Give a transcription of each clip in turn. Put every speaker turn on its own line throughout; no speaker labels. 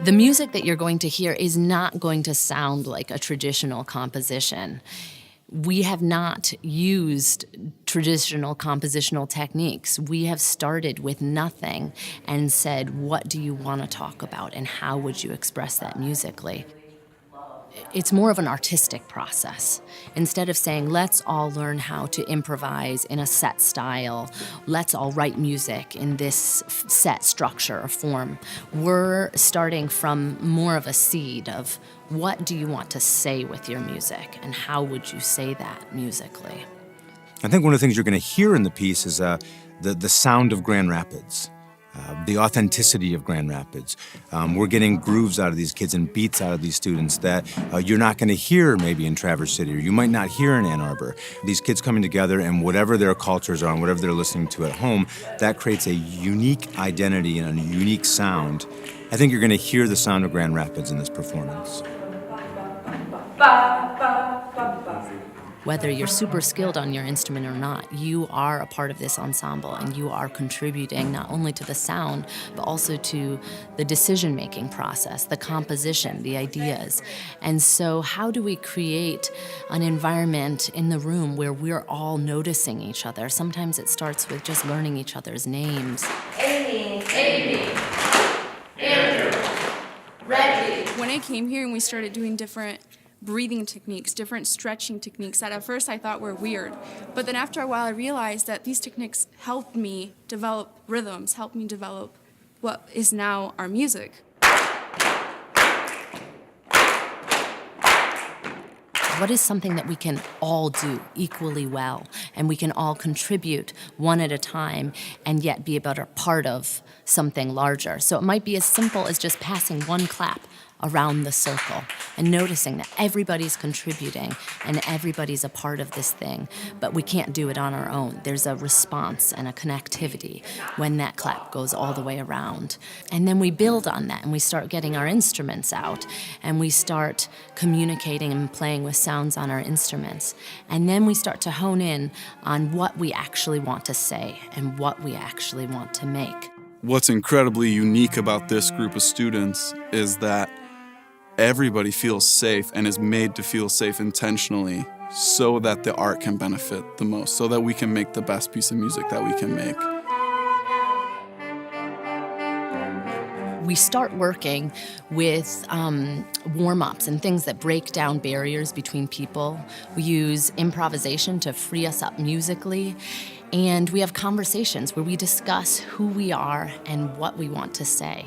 The music that you're going to hear is not going to sound like a traditional composition. We have not used traditional compositional techniques. We have started with nothing and said, what do you want to talk about and how would you express that musically? It's more of an artistic process. Instead of saying, let's all learn how to improvise in a set style, let's all write music in this set structure or form, we're starting from more of a seed of what do you want to say with your music and how would you say that musically?
I think one of the things you're going to hear in the piece is the sound of Grand Rapids. The authenticity of Grand Rapids. We're getting grooves out of these kids and beats out of these students that you're not going to hear maybe in Traverse City, or you might not hear in Ann Arbor. These kids coming together and whatever their cultures are and whatever they're listening to at home, that creates a unique identity and a unique sound. I think you're going to hear the sound of Grand Rapids in this performance.
Whether you're super skilled on your instrument or not, you are a part of this ensemble and you are contributing not only to the sound, but also to the decision-making process, the composition, the ideas. And so how do we create an environment in the room where we're all noticing each other? Sometimes it starts with just learning each other's names.
Amy, Andrew, Reggie.
When I came here and we started doing different breathing techniques, different stretching techniques that at first I thought were weird. But then after a while I realized that these techniques helped me develop rhythms, helped me develop what is now our music.
What is something that we can all do equally well, and we can all contribute one at a time and yet be about a part of something larger? So it might be as simple as just passing one clap around the circle and noticing that everybody's contributing and everybody's a part of this thing, but we can't do it on our own. There's a response and a connectivity when that clap goes all the way around. And then we build on that and we start getting our instruments out and we start communicating and playing with sounds on our instruments. And then we start to hone in on what we actually want to say and what we actually want to make.
What's incredibly unique about this group of students is that everybody feels safe and is made to feel safe intentionally so that the art can benefit the most, so that we can make the best piece of music that we can make.
We start working with warm-ups and things that break down barriers between people. We use improvisation to free us up musically. And we have conversations where we discuss who we are and what we want to say.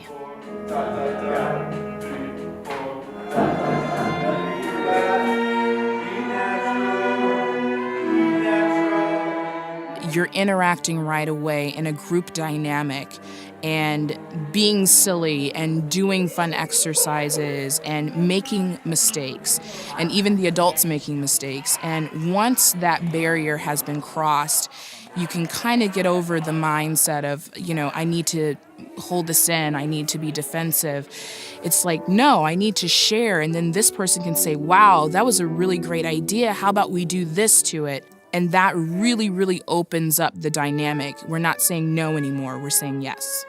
You're interacting right away in a group dynamic and being silly and doing fun exercises and making mistakes, and even the adults making mistakes. And once that barrier has been crossed, you can kind of get over the mindset of, I need to hold this in, I need to be defensive. It's like, no, I need to share. And then this person can say, wow, that was a really great idea. How about we do this to it? And that really, really opens up the dynamic. We're not saying no anymore, we're saying yes.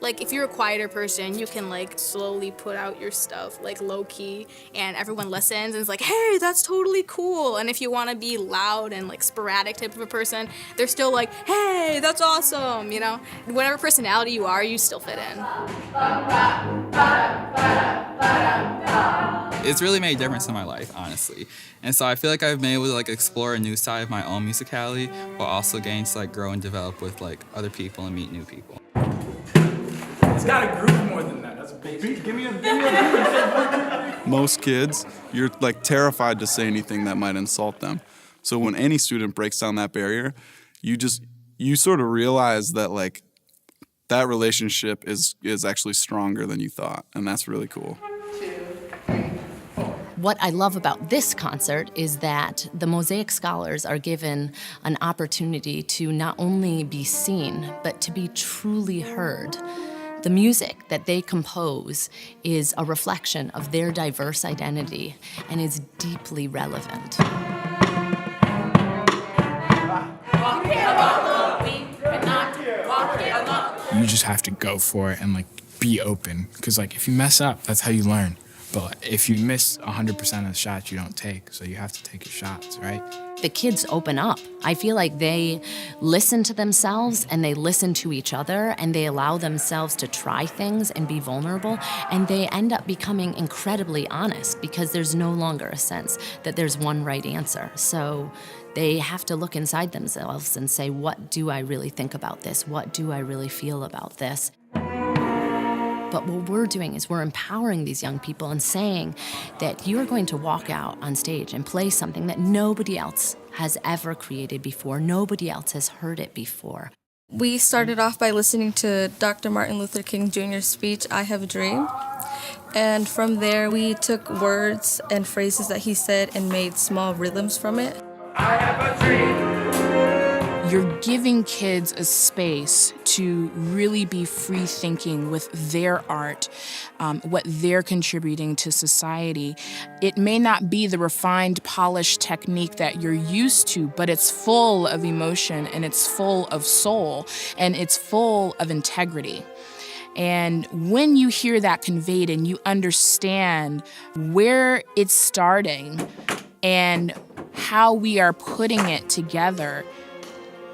Like, if you're a quieter person, you can, slowly put out your stuff, low-key, and everyone listens and is like, hey, that's totally cool. And if you want to be loud and, sporadic type of a person, they're still like, hey, that's awesome, Whatever personality you are, you still fit in.
It's really made a difference in my life, honestly. And so I feel like I've been able to, explore a new side of my own musicality while also getting to, grow and develop with, other people and meet new people.
It's got a groove more than that. That's basic. Give me a beat.
Most kids, you're terrified to say anything that might insult them. So when any student breaks down that barrier, you sort of realize that that relationship is actually stronger than you thought, and that's really cool.
What I love about this concert is that the Mosaic scholars are given an opportunity to not only be seen, but to be truly heard. The music that they compose is a reflection of their diverse identity and is deeply relevant.
You just have to go for it and
be open, because like if you mess up, that's how you learn. But if you miss 100% of the shots, you don't take. So you have to take your shots, right?
The kids open up. I feel like they listen to themselves and they listen to each other and they allow themselves to try things and be vulnerable, and they end up becoming incredibly honest because there's no longer a sense that there's one right answer. So they have to look inside themselves and say, what do I really think about this? What do I really feel about this? But what we're doing is we're empowering these young people and saying that you are going to walk out on stage and play something that nobody else has ever created before. Nobody else has heard it before.
We started off by listening to Dr. Martin Luther King Jr.'s speech, I Have a Dream. And from there, we took words and phrases that he said and made small rhythms from it.
I have a dream.
You're giving kids a space to really be free thinking with their art, what they're contributing to society. It may not be the refined, polished technique that you're used to, but it's full of emotion and it's full of soul and it's full of integrity. And when you hear that conveyed and you understand where it's starting and how we are putting it together,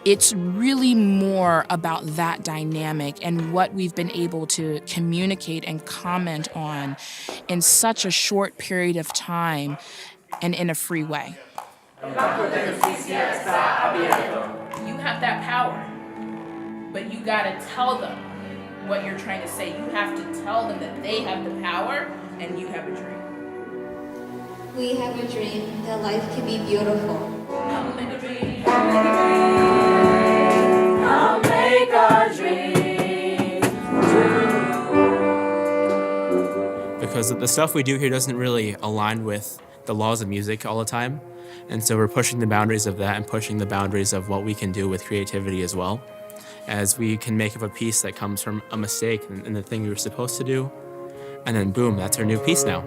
it's really more about that dynamic and what we've been able to communicate and comment on in such a short period of time and in a free way.
You have that power, but you gotta tell them what you're trying to say. You have to tell them that they have the power and you have a dream.
We have a dream that life can be beautiful.
Come make a dream. Come make our dreams true.
Because the stuff we do here doesn't really align with the laws of music all the time. And so we're pushing the boundaries of that and pushing the boundaries of what we can do with creativity as well. As we can make up a piece that comes from a mistake in the thing we were supposed to do. And then boom, that's our new piece now.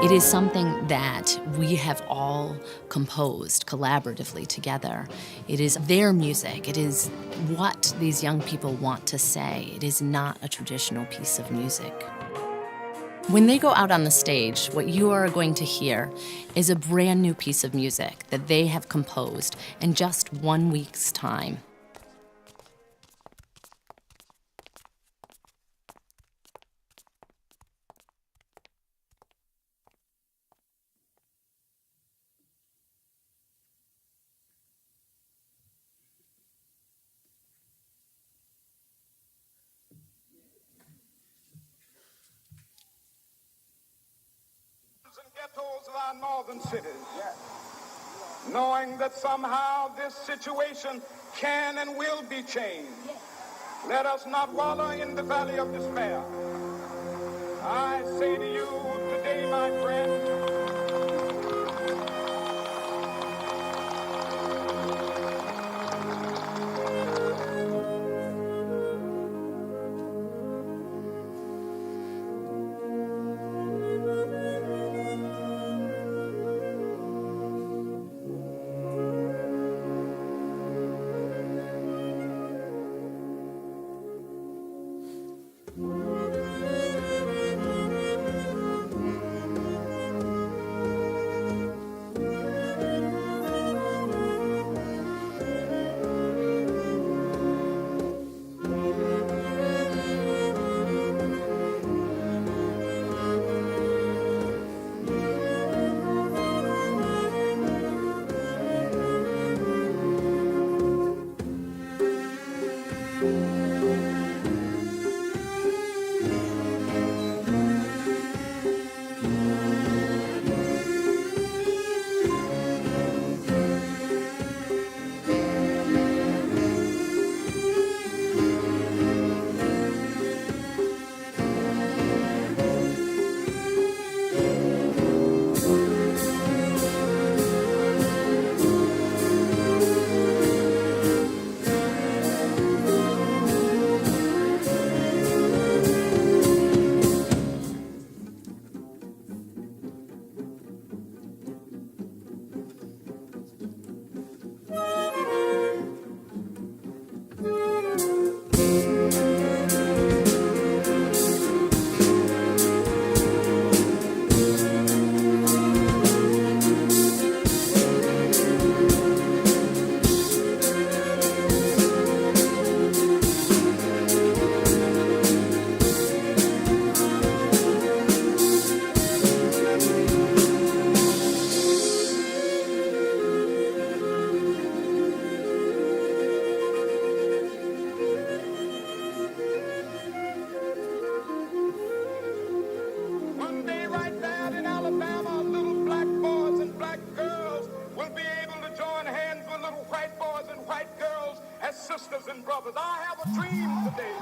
It is something that we have all composed collaboratively together. It is their music. It is what these young people want to say. It is not a traditional piece of music. When they go out on the stage, what you are going to hear is a brand new piece of music that they have composed in just 1 week's time.
Ghettos of our northern cities, knowing that somehow this situation can and will be changed. Let us not wallow in the valley of despair. I say to you today, my friend, sisters and brothers, I have a dream today.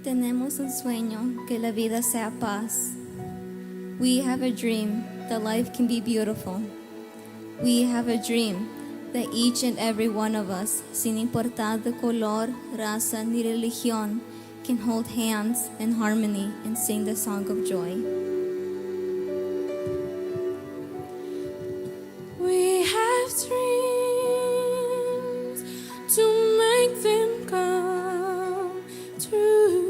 Tenemos un sueño, que la vida sea paz. We have a dream that life can be beautiful. We have a dream that each and every one of us, sin importar de color, raza, ni religión, can hold hands in harmony and sing the song of joy.
We have dreams to make them come true.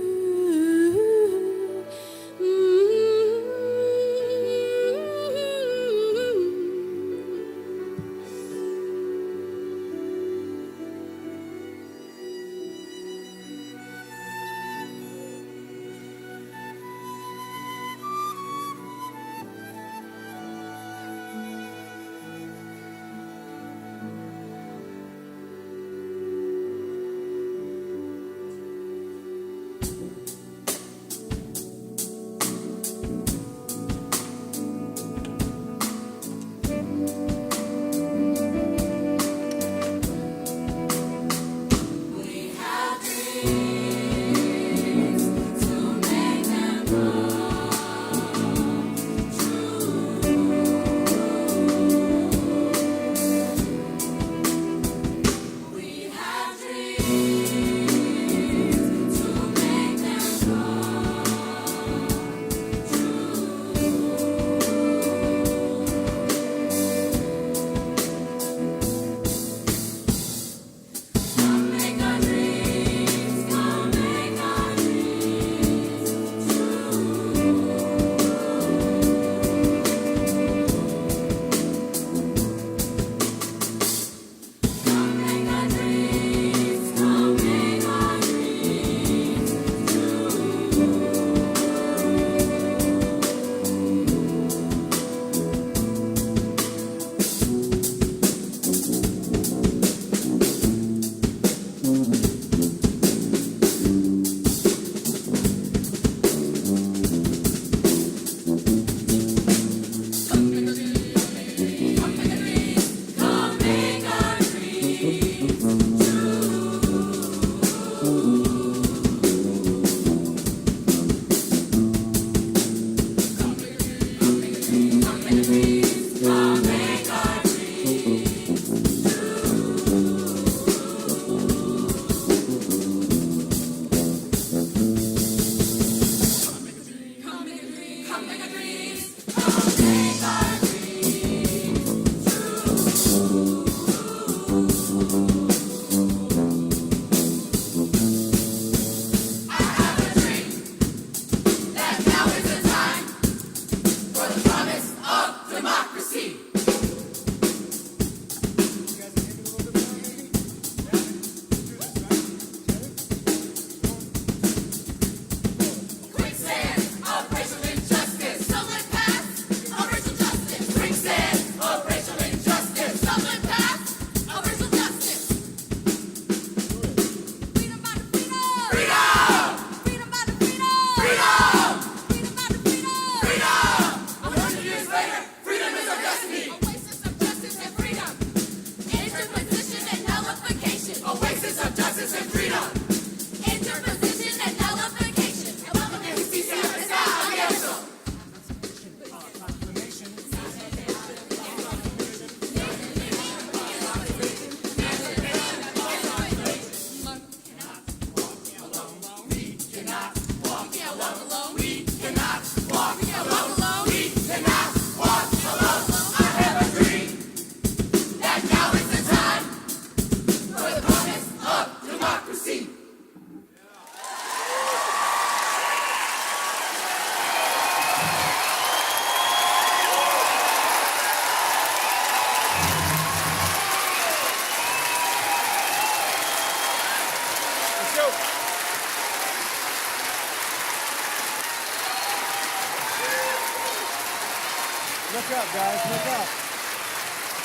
Look up, guys. Look up.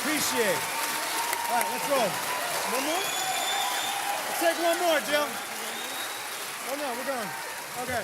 Appreciate. All right, let's roll. One more? Let's take one more, Jill. Oh, no, we're going. Okay.